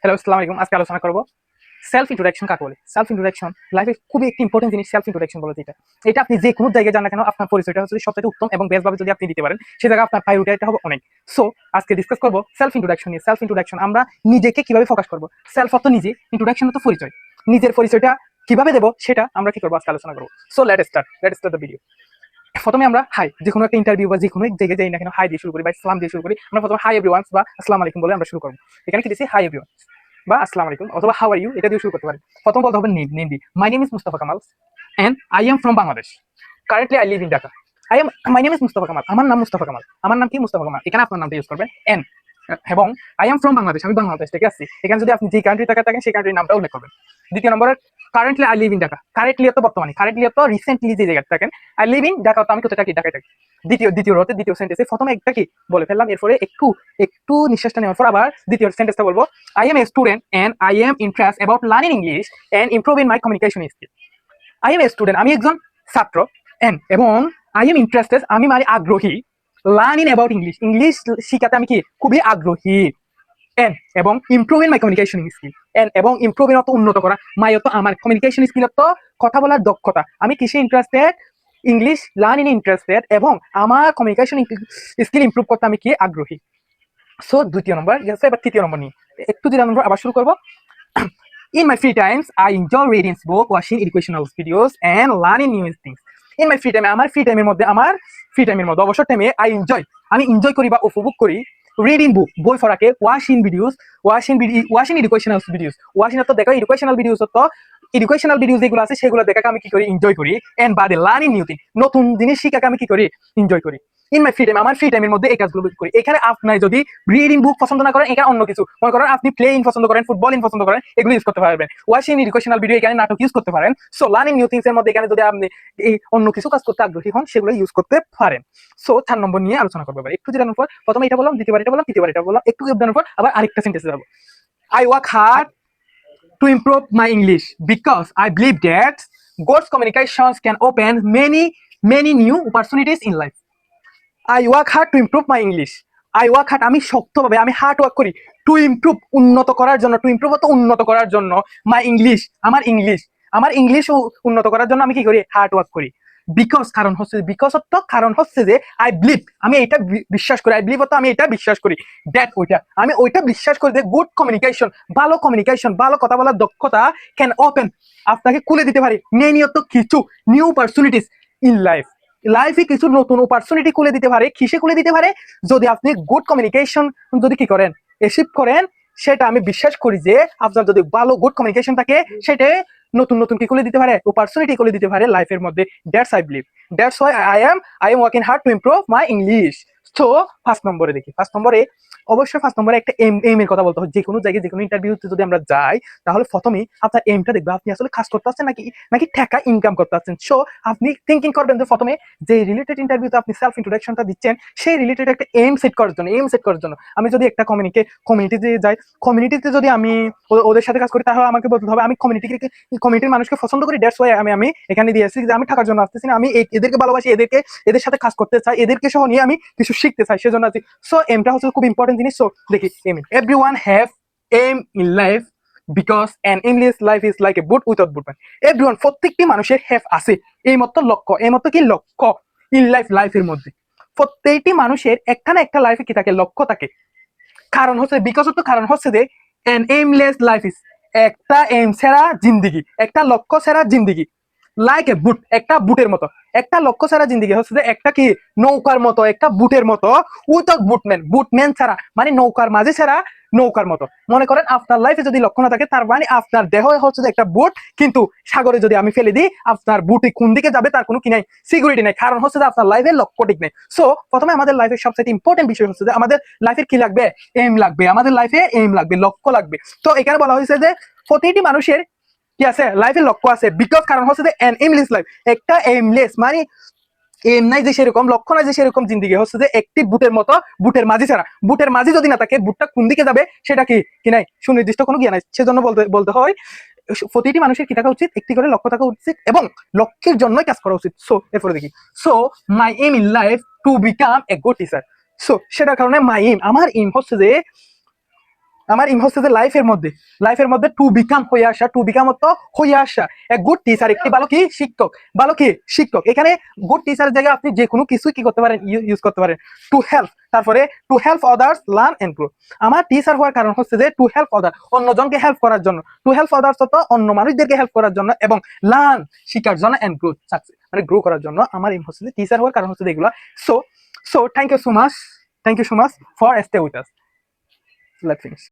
Hello, আসসালামু আলাইকুম। আজকে আলোচনা করব সেলফ ইন্ট্রোডাকশন কাকে বলে। সেলফ ইন্ট্রোডাকশন লাইফে খুবই একটি ইম্পর্টেন্ট জিনিস। সেলফ ইন্ট্রোডাকশন বলে যেটা, এটা আপনি যে কোনো জায়গায় যান না কেন, আপনার পরিচয়টা হচ্ছে সবচেয়ে উত্তম এবং বেস্ট ভাবে যদি আপনি দিতে পারেন, সে জায়গায় আপনার প্রায়োরিটিটা হবে অনেক। সো আজকে ডিসকাস করব সেলফ ইন্ট্রোডাকশন নিয়ে। সেলফ ইন্ট্রোডাকশন আমরা নিজেকে কিভাবে ফোকাস করব। সেলফ অর্থ নিজে, ইন্ট্রোডাকশন অর্থ পরিচয়। নিজের পরিচয়টা কিভাবে দেবো সেটা আমরা কি করবো আজকে আলোচনা করবো। So let's start the video. প্রথমে আমরা হাই, যে কোনো একটা ইন্টারভিউ বা যে কোনো এক জায়গায় যাই না কেন, হাই দিয়ে শুরু করি বা সালাম দিয়ে শুরু করি। আমরা প্রথমে হাই এভরিওয়ান বা আসসালামু আলাইকুম বলে আমরা শুরু করবো। এখানে কি দিয়েছি? হাই এভরিওয়ান বা আসসালামু আলাইকুম অথবা হাউ আর ইউ, এটা দিয়ে শুরু করতে পারেন। প্রথম বলতে হবে নেম দি। My name is Mustafa Kamal and I am from Bangladesh. Currently I live in Dhaka. My name is Mustafa Kamal, আমার নাম মুস্তাফা কামাল। আমার নাম কি? মুস্তাফা কামাল। এখানে আপনার নামটা ইউজ করবেন এন্ড, এবং আই এম ফ্রম বাংলাদেশ, আমি বাংলাদেশ থেকে আসছি। এখানে যদি আপনি যে কান্ট্রি থেকে থাকেন সেই কান্ট্রির নামটা উল্লেখ করবেন। দ্বিতীয় নম্বরে currently I live in Dhaka. Currently তো বর্তমানে, কারেন্টলি তো রিসেন্টলি যে জায়গায় থাকেন। আই লিভ ইন ঢাকা, তো আমি কোথায় থাকি? ঢাকায় থাকি। দ্বিতীয় সেন্টেন্সে প্রথমে একটা কি বলে ফেললাম, এরপরে একটু একটু নিঃশ্বাসটা নেওয়ার পর আবার দ্বিতীয় সেন্টেন্সটা বলবো। I am a student and I am interest about learning English and improving my communication skill. I am a student, আমি একজন ছাত্র, এন্ড এবং আই এম ইন্টারেস্টেড, আমি মানে আগ্রহী, লার্নিং অ্যাবাউট ইংলিশ, ইংলিশ শিখাতে আমি কি খুবই আগ্রহী, এন্ড এবং improving my communication skill, and এবং ইমপ্রুভিং অত উন্নত করা, মাই অত আমার, কমিউনিকেশন স্কিল অত কথা বলার দক্ষতা। আমি কিসে ইন্টারেস্টেড? ইংলিশ লার্নিং ইন্টারেস্টেড, এবং আমার কমিউনিকেশন স্কিল ইমপ্রুভ করতে আমি কি আগ্রহী। সো দ্বিতীয় নম্বর গেছে, এবার তৃতীয় নম্বর নিয়ে একটু দ্বিতীয় নম্বর আবার শুরু করবো। In my free times, I enjoy reading books, watching educational videos, and learning new things. In my free time, আমার ফ্রি টাইমের মধ্যে অবসর টাইমে আমি এনজয় করি বা উপভোগ করি রিডিং বুক, বই পড়াকে, ওয়াচিং এডুকেশনাল ভিডিওস। ওয়াচিং তো দেখো এডুকেশনাল ভিডিওস, তো এডুকেশনাল ভিডিওস যেগুলো আছে সেগুলো দেখাকে আমি কি করি? এনজয় করি। এন্ড বাদে লার্নিং নিউ থিং, নতুন জিনিস শিখাকে আমি কি করি? এনজয় করি। ইন মাই ফ্রি টাইম, আমার ফ্রি টাইমের মধ্যে এই কাজগুলো করি। এখানে আপনার যদি রিডিং বুক পছন্দ না করেন, এখানে অন্য কিছু মনে করেন, আপনি প্লেইং পছন্দ করেন, ফুটবলিং পছন্দ করেন, এগুলো ইউজ করতে পারবেন। ওয়াচিং এডুকেশনাল ভিডিও, এখানে নাটক ইউজ করতে পারেন। সো লার্নিং নিউ থিংস এর মধ্যে এখানে যদি আপনি এই অন্য কিছু কাজ করতে আগ্রহী হন, সেগুলো ইউজ করতে পারেন। সো 4 নম্বর নিয়ে আলোচনা করবো। একটু জানার পর প্রথমে এটা বললাম, দ্বিতীয়বার এটা বললাম, তৃতীয়বার এটা বললাম, একটু জানার পর আবার আরেকটা সেন্টেন্সে যাবো। I work hard to improve my English because I believe that good communications can open many new opportunities in life. I work hard to improve my English. I work hard, আমি শক্তভাবে, আমি হার্ড ওয়ার্ক করি to improve, উন্নত করার জন্য। To improve তো উন্নত করার জন্য। মাই ইংলিশ, আমার ইংলিশ উন্নত করার জন্য আমি কি করি? হার্ড ওয়ার্ক করি। বিকজ, কারণ হচ্ছে যে আই বিলিভ, আমি এটা বিশ্বাস করি। আই বিলিভ তো আমি এটা বিশ্বাস করি। দ্যাট, আমি ওইটা বিশ্বাস করি যে গুড কমিউনিকেশন, ভালো কথা বলার দক্ষতা ক্যান ওপেন, আপনাকে খুলে দিতে পারে মেনিয়ত কিছু নিউ অপরচুনিটিস ইন লাইফে কিছু নতুন অপরচুনিটি খুলে দিতে পারে। কিসে খুলে দিতে পারে? যদি আপনি গুড কমিউনিকেশন যদি কি করেন, অ্যাচিভ করেন, সেটা আমি বিশ্বাস করি যে আপনার যদি ভালো গুড কমিউনিকেশন থাকে, সেটা নতুন কি খুলে দিতে পারে? অপরচুনিটি খুলে দিতে পারে লাইফের মধ্যে। That's I believe, that's why I am working hard to improve my English. So first নম্বরে দেখি, অবশ্যই ফার্স্ট নম্বরে একটা এর কথা বলতে হয়। যে কোনো জায়গায়, যে কোনো ইন্টারভিউতে যদি আমরা যাই, তাহলে প্রথমেই আপনার এমটা দেখবে, আপনি আসলে কাজ করতে আসছেন নাকি টাকা ইনকাম করতে আসছেন। সো আপনি থিঙ্কিং করবেন যে প্রথমে যে রিলেটেড ইন্টারভিউতে আপনি সেলফ ইন্ট্রোডাকশনটা দিচ্ছেন, সেই রিলেটেড একটা এম সেট করার জন্য আমি যদি একটা কমিউনিটিতে যাই, কমিউনিটিতে যদি আমি ওদের সাথে কাজ করি, তাহলে আমাকে বলতে হবে আমি কমিউনিটির মানুষকে পছন্দ করি। দ্যাটস ওয়াই আমি এখানে দিয়েছি যে আমি টাকার জন্য আসতেছি না, আমি এদেরকে ভালোবাসি, এদের সাথে কাজ করতে চাই, এদেরকে সহ নিয়ে আমি কিছু শিখতে চাই, সেজন্য আছি। সো এমটা হচ্ছে খুব ইম্পর্টেন্ট জিনিস। সো দেখি aim, everyone have aim in life because an aimless life is like a boat without boatman. Everyone, প্রত্যেকটি মানুষের হ্যাভ আছে এই মতো লক্ষ্য, কি লক্ষ্য ইন লাইফের মধ্যে। প্রত্যেকটি মানুষের একটা না একটা লাইফে কি থাকে? লক্ষ্য থাকে। কারণ হচ্ছে যে an aimless life is, একটা এম ছাড়া জিন্দিগি, একটা লক্ষ্য ছাড়া জিন্দিগি, লাইক এ বুট, একটা বুটের মতো। একটা লক্ষ্য ছাড়া জিন্দিগি হচ্ছে যে একটা কি নৌকার মতো, একটা বুটের মতো, উইথাউট বুটম্যান ছাড়া, মানে নৌকার মাঝি ছাড়া নৌকার মতো। মনে করেন আপনার লাইফে যদি লক্ষ্য না থাকে, তার মানে আপনার দেহ হচ্ছে যে একটা বুট, কিন্তু সাগরে যদি আমি ফেলে দিই, আপনার বুটে কোন দিকে যাবে তার কোনো কি নাই, সিকিউরিটি নাই। কারণ হচ্ছে যে আপনার লাইফের লক্ষ্য ঠিক নেই। সো প্রথমে আমাদের লাইফের সবচেয়ে ইম্পর্টেন্ট বিষয় হচ্ছে যে আমাদের লাইফের কি লাগবে? এম লাগবে। আমাদের লাইফে এম লাগবে, লক্ষ্য লাগবে। তো এখানে বলা হয়েছে যে প্রতিটি মানুষের কি আছে? লাইফের লক্ষ্য আছে। বিকজ, কারণ হচ্ছে যে এন এমলেস লাইফ, একটা এমলেস মানে এম নাই যে সেরকম, লক্ষ্য নাই যে সেরকম জিন্দিগি হচ্ছে যে একটি বুটের মতো, বুটের মাঝি ছাড়া। বুটের মাঝি যদি না থাকে, বুটটা কোন দিকে যাবে সেটা কি নাই, সুনির্দিষ্ট কোনো জ্ঞান নাই। সেজন্য বলতে হয় প্রতিটি মানুষের কি থাকা উচিত? একটি করে লক্ষ্য থাকা উচিত, এবং লক্ষ্যের জন্যই কাজ করা উচিত। সো এরপরে দেখি, so my aim in life to become a good teacher. So সেটার কারণে আমার এম হচ্ছে যে আমার ইম হচ্ছে যে লাইফের মধ্যে টু বিকাম অর্থ হয়ে আসা এক গুড টিচার, একটি ভালো কি শিক্ষক। এখানে গুড টিচারের জায়গায় আপনি যে কোনো কিছু কি করতে পারেন, ইউজ করতে পারেন। টু হেল্প, তারপরে to help others learn and grow. আমার টিচার হওয়ার কারণ হচ্ছে যে টু হেল্প আদার, অন্যজনকে হেল্প করার জন্য। টু হেল্প আদার্স অর্থ অন্য মানুষদেরকে হেল্প করার জন্য, এবং লার্ন শিখার জন্য, এন্ড গ্রো সাকসেস মানে গ্রো করার জন্য। আমার ইম হচ্ছে যে টিচার হওয়ার কারণ হচ্ছে এগুলো। So thank you so much, thank you so much for stay with us. Let's finish.